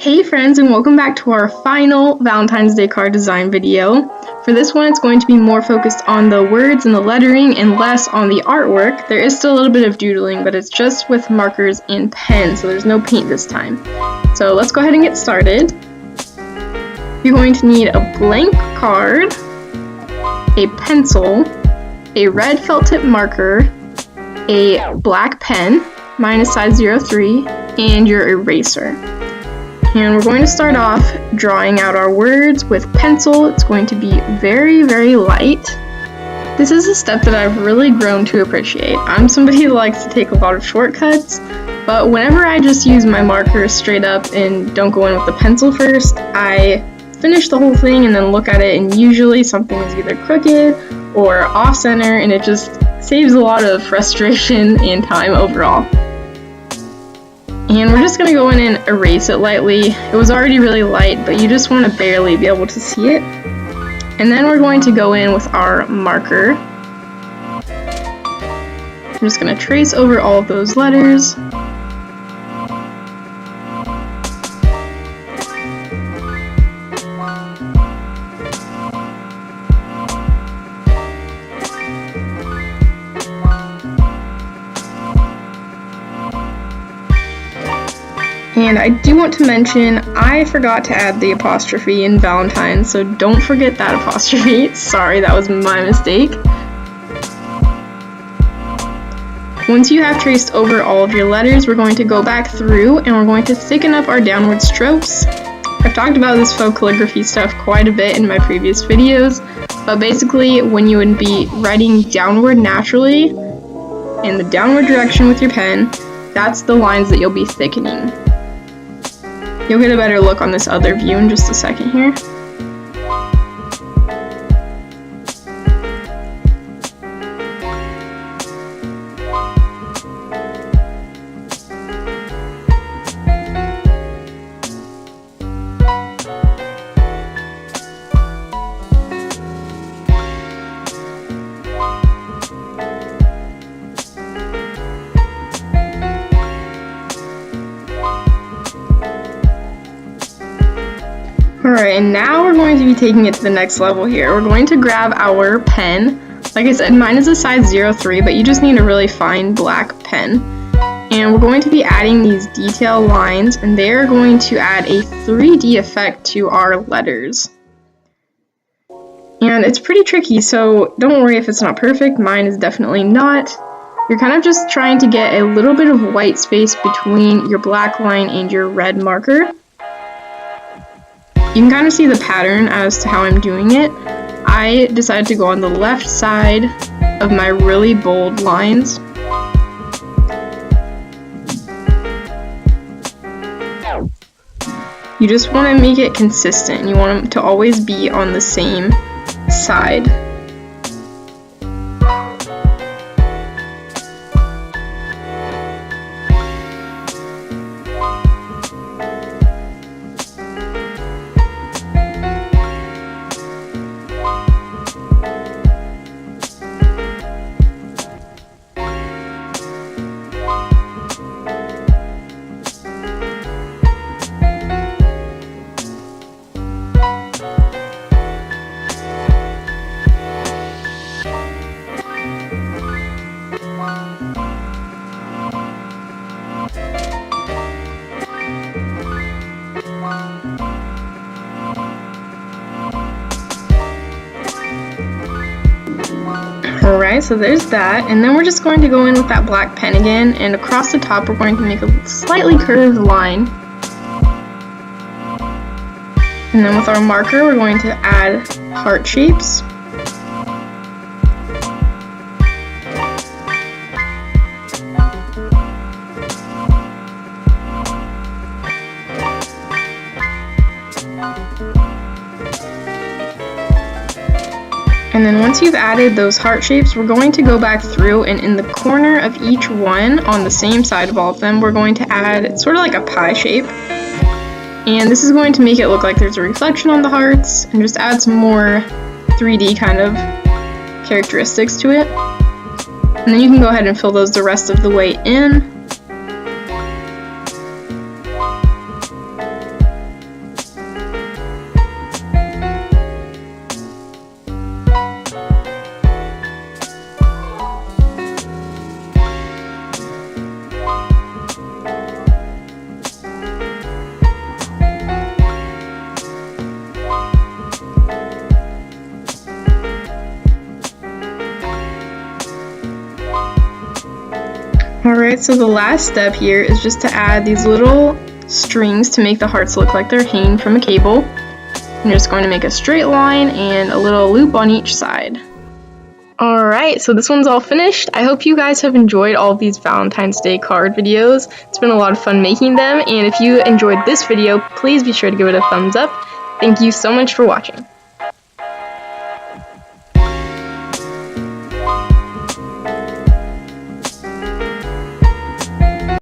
Hey friends, and welcome back to our final Valentine's Day card design video. For this one, it's going to be more focused on the words and the lettering and less on the artwork. There is still a little bit of doodling, but it's just with markers and pens, so there's no paint this time. So let's go ahead and get started. You're going to need a blank card, a pencil, a red felt tip marker, a black pen, mine is size 03, and your eraser. And we're going to start off drawing out our words with pencil. It's going to be very, very light. This is a step that I've really grown to appreciate. I'm somebody who likes to take a lot of shortcuts, but whenever I just use my marker straight up and don't go in with the pencil first, I finish the whole thing and then look at it, and usually something is either crooked or off center, and it just saves a lot of frustration and time overall. And we're just going to go in and erase it lightly. It was already really light, but you just want to barely be able to see it. And then we're going to go in with our marker. I'm just going to trace over all of those letters. And I do want to mention, I forgot to add the apostrophe in Valentine, so don't forget that apostrophe. Sorry, that was my mistake. Once you have traced over all of your letters, we're going to go back through and we're going to thicken up our downward strokes. I've talked about this faux calligraphy stuff quite a bit in my previous videos, but basically when you would be writing downward naturally in the downward direction with your pen, that's the lines that you'll be thickening. You'll get a better look on this other view in just a second here. Alright, and now we're going to be taking it to the next level here. We're going to grab our pen. Like I said, mine is a size 03, but you just need a really fine black pen. And we're going to be adding these detail lines, and they're going to add a 3D effect to our letters. And it's pretty tricky, so don't worry if it's not perfect. Mine is definitely not. You're kind of just trying to get a little bit of white space between your black line and your red marker. You can kind of see the pattern as to how I'm doing it. I decided to go on the left side of my really bold lines. You just want to make it consistent. You want them to always be on the same side. Alright, so there's that, and then we're just going to go in with that black pen again, and across the top we're going to make a slightly curved line. And then with our marker we're going to add heart shapes. And then once you've added those heart shapes, we're going to go back through, and in the corner of each one, on the same side of all of them, we're going to add sort of like a pie shape. And this is going to make it look like there's a reflection on the hearts, and just add some more 3D kind of characteristics to it. And then you can go ahead and fill those the rest of the way in. Alright, so the last step here is just to add these little strings to make the hearts look like they're hanging from a cable. I'm just going to make a straight line and a little loop on each side. Alright, so this one's all finished. I hope you guys have enjoyed all of these Valentine's Day card videos. It's been a lot of fun making them, and if you enjoyed this video, please be sure to give it a thumbs up. Thank you so much for watching.